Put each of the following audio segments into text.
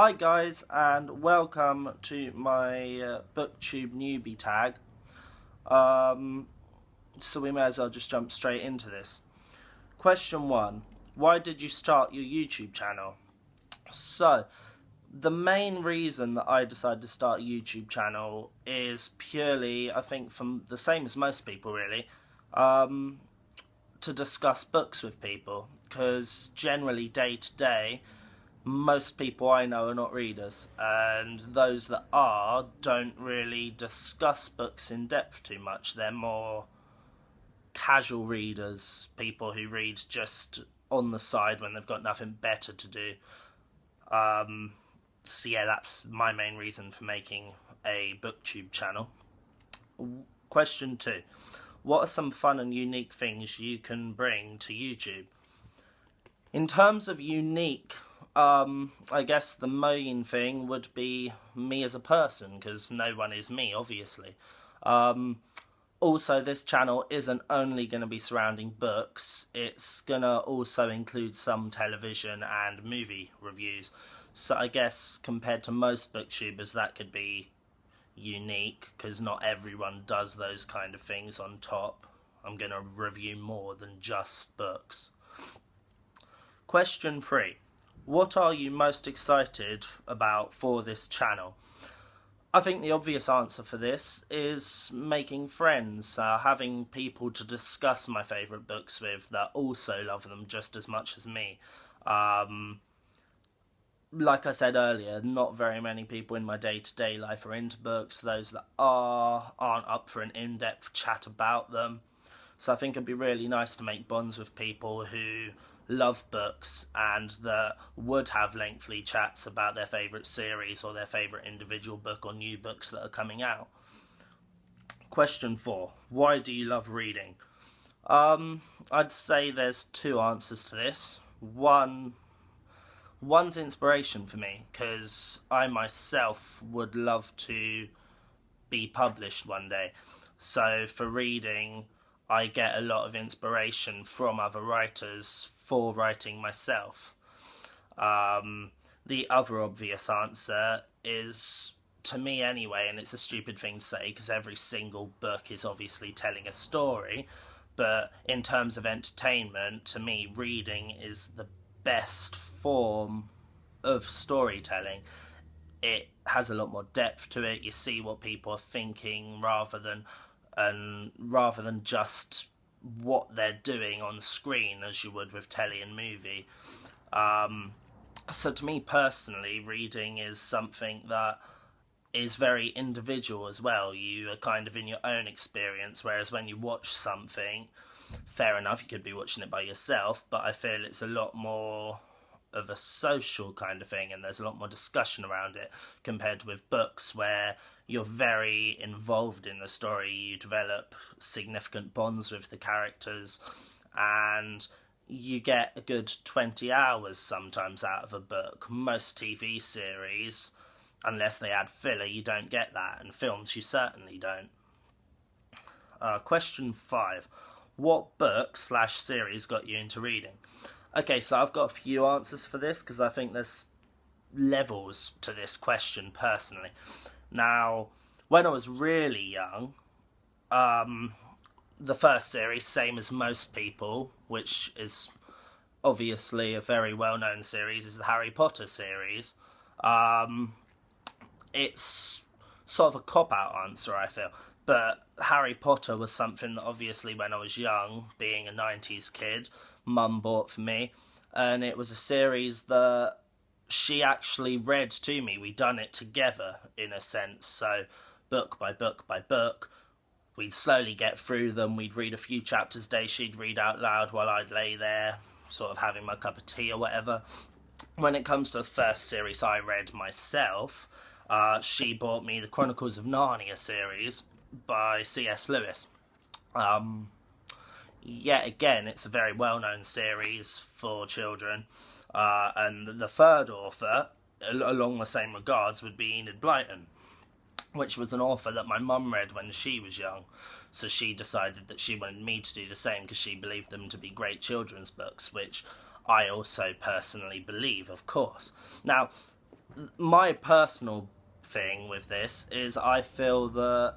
Hi guys, and welcome to my Booktube newbie tag. So we may as well just jump straight into this. Question 1. Why did you start your YouTube channel? So, the main reason that I decided to start a YouTube channel is purely, I think, from the same as most people really, to discuss books with people, because generally day to day most people I know are not readers, and those that are don't really discuss books in depth too much. They're more casual readers, people who read just on the side when they've got nothing better to do. So yeah, that's my main reason for making a Booktube channel. Question 2. What are some fun and unique things you can bring to YouTube? In terms of unique, I guess the main thing would be me as a person, because no one is me, obviously. Also, this channel isn't only going to be surrounding books, it's going to also include some television and movie reviews. So I guess compared to most booktubers that could be unique, because not everyone does those kind of things on top. I'm going to review more than just books. Question 3. What are you most excited about for this channel? I think the obvious answer for this is making friends, having people to discuss my favourite books with that also love them just as much as me. Like I said earlier, not very many people in my day-to-day life are into books. Those that aren't up for an in-depth chat about them. So I think it'd be really nice to make bonds with people who love books and that would have lengthy chats about their favourite series or their favourite individual book or new books that are coming out. Question 4. Why do you love reading? I'd say there's two answers to this. One's inspiration for me, because I myself would love to be published one day. So for reading, I get a lot of inspiration from other writers for writing myself. The other obvious answer is, to me anyway, and it's a stupid thing to say because every single book is obviously telling a story, but in terms of entertainment, to me reading is the best form of storytelling. It has a lot more depth to it. You see what people are thinking rather than just what they're doing on screen as you would with telly and movie. So to me personally, reading is something that is very individual as well. You are kind of in your own experience, whereas when you watch something, fair enough, you could be watching it by yourself, but I feel it's a lot more of a social kind of thing, and there's a lot more discussion around it compared with books where you're very involved in the story. You develop significant bonds with the characters, and you get a good 20 hours sometimes out of a book. Most TV series, unless they add filler, you don't get that, and films you certainly don't. Question 5. What book/series got you into reading? Okay, so I've got a few answers for this because I think there's levels to this question personally. Now, when I was really young, the first series, same as most people, which is obviously a very well-known series, is the Harry Potter series. It's sort of a cop-out answer, I feel. But Harry Potter was something that obviously when I was young, being a 90s kid, Mum bought for me, and it was a series that she actually read to me. We done it together in a sense, so book by book by book, we'd slowly get through them. We'd read a few chapters a day, she'd read out loud while I'd lay there sort of having my cup of tea or whatever. When it comes to the first series I read myself, she bought me the Chronicles of Narnia series by C.S. Lewis. Yet again, it's a very well-known series for children, and the third author, along the same regards, would be Enid Blyton, which was an author that my mum read when she was young, so she decided that she wanted me to do the same because she believed them to be great children's books, which I also personally believe, of course. Now, my personal thing with this is I feel that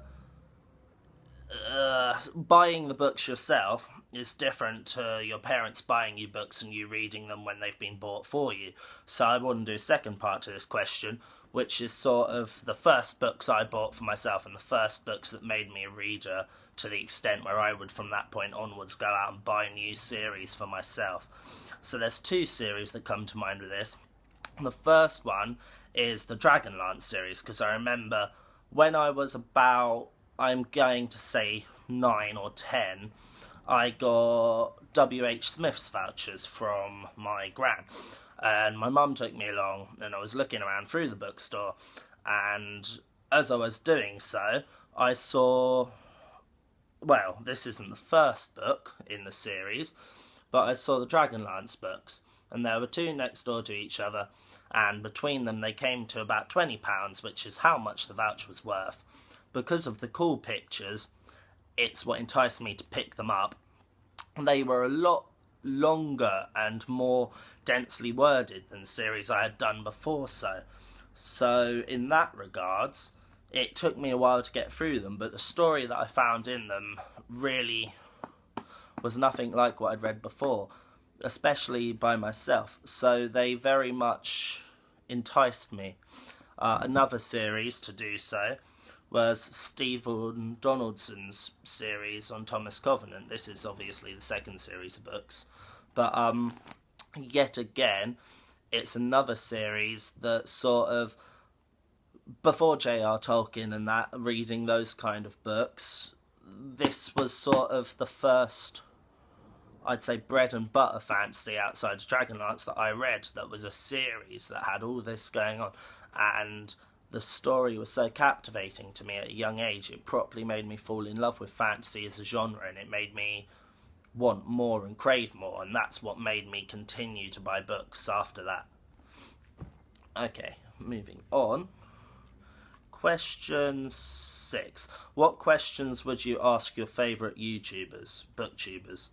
buying the books yourself is different to your parents buying you books and you reading them when they've been bought for you. So I want to do a second part to this question, which is sort of the first books I bought for myself and the first books that made me a reader, to the extent where I would from that point onwards go out and buy new series for myself. So there's two series that come to mind with this. The first one is the Dragonlance series, because I remember when I was about, I'm going to say 9 or 10, I got W.H. Smith's vouchers from my gran, and my mum took me along, and I was looking around through the bookstore, and as I was doing so, I saw, well, this isn't the first book in the series, but I saw the Dragonlance books, and there were two next door to each other, and between them they came to about £20, which is how much the voucher was worth. Because of the cool pictures, it's what enticed me to pick them up. They were a lot longer and more densely worded than series I had done before, so in that regards, it took me a while to get through them, but the story that I found in them really was nothing like what I'd read before, especially by myself, so they very much enticed me. Another series to do so was Stephen Donaldson's series on Thomas Covenant. This is obviously the second series of books, but yet again, it's another series that sort of, before J.R. Tolkien and that, reading those kind of books, this was sort of the first, I'd say, bread and butter fantasy outside of Dragonlance that I read that was a series that had all this going on, and the story was so captivating to me at a young age. It properly made me fall in love with fantasy as a genre, and it made me want more and crave more, and that's what made me continue to buy books after that. Okay, moving on. Question 6. What questions would you ask your favourite YouTubers, booktubers?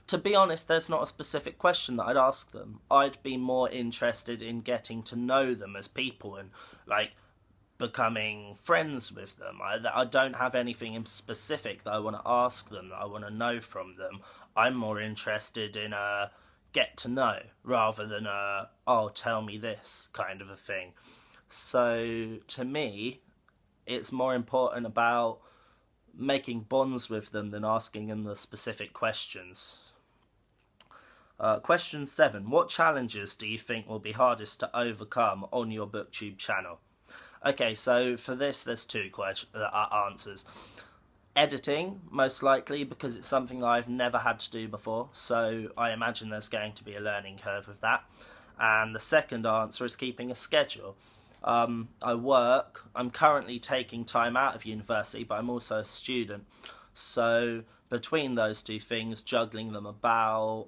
To be honest, there's not a specific question that I'd ask them. I'd be more interested in getting to know them as people and, like, becoming friends with them. I don't have anything in specific that I want to ask them, that I want to know from them. I'm more interested in a get to know rather than a, oh, tell me this kind of a thing. So, to me, it's more important about making bonds with them than asking them the specific questions. Question 7. What challenges do you think will be hardest to overcome on your Booktube channel? Okay, so for this, there's two answers. Editing, most likely, because it's something that I've never had to do before, so I imagine there's going to be a learning curve with that. And the second answer is keeping a schedule. I work, I'm currently taking time out of university, but I'm also a student, so between those two things, juggling them about,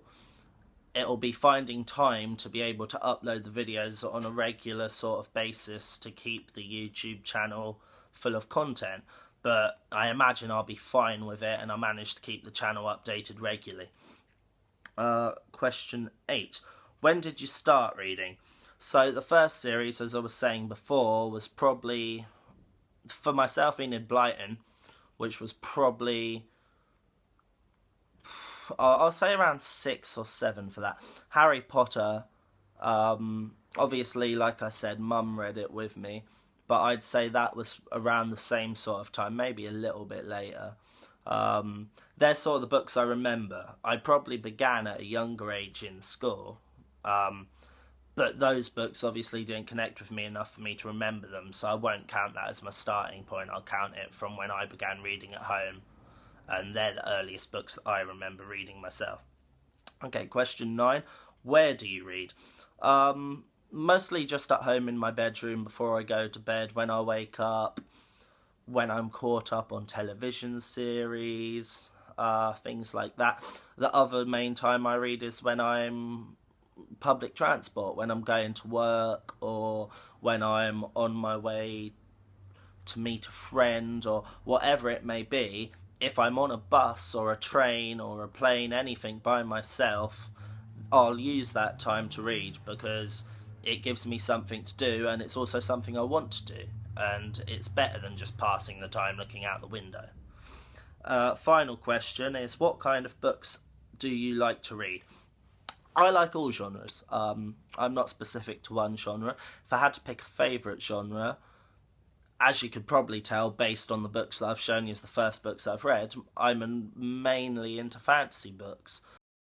it'll be finding time to be able to upload the videos on a regular sort of basis to keep the YouTube channel full of content, but I imagine I'll be fine with it and I manage to keep the channel updated regularly. Question 8. When did you start reading? So the first series, as I was saying before, was probably, for myself, Enid Blyton, which was probably, I'll say around 6 or 7 for that. Harry Potter, obviously, like I said, Mum read it with me, but I'd say that was around the same sort of time, maybe a little bit later. They're sort of the books I remember. I probably began at a younger age in school, but those books obviously didn't connect with me enough for me to remember them, so I won't count that as my starting point. I'll count it from when I began reading at home, and they're the earliest books that I remember reading myself. Okay, question 9. Where do you read? Mostly just at home in my bedroom before I go to bed, when I wake up, when I'm caught up on television series, things like that. The other main time I read is when I'm public transport, when I'm going to work, or when I'm on my way to meet a friend, or whatever it may be. If I'm on a bus or a train or a plane, anything by myself, I'll use that time to read, because it gives me something to do, and it's also something I want to do, and it's better than just passing the time looking out the window. Final question is, what kind of books do you like to read? I like all genres. I'm not specific to one genre. If I had to pick a favourite genre, as you could probably tell based on the books that I've shown you as the first books I've read, I'm mainly into fantasy books.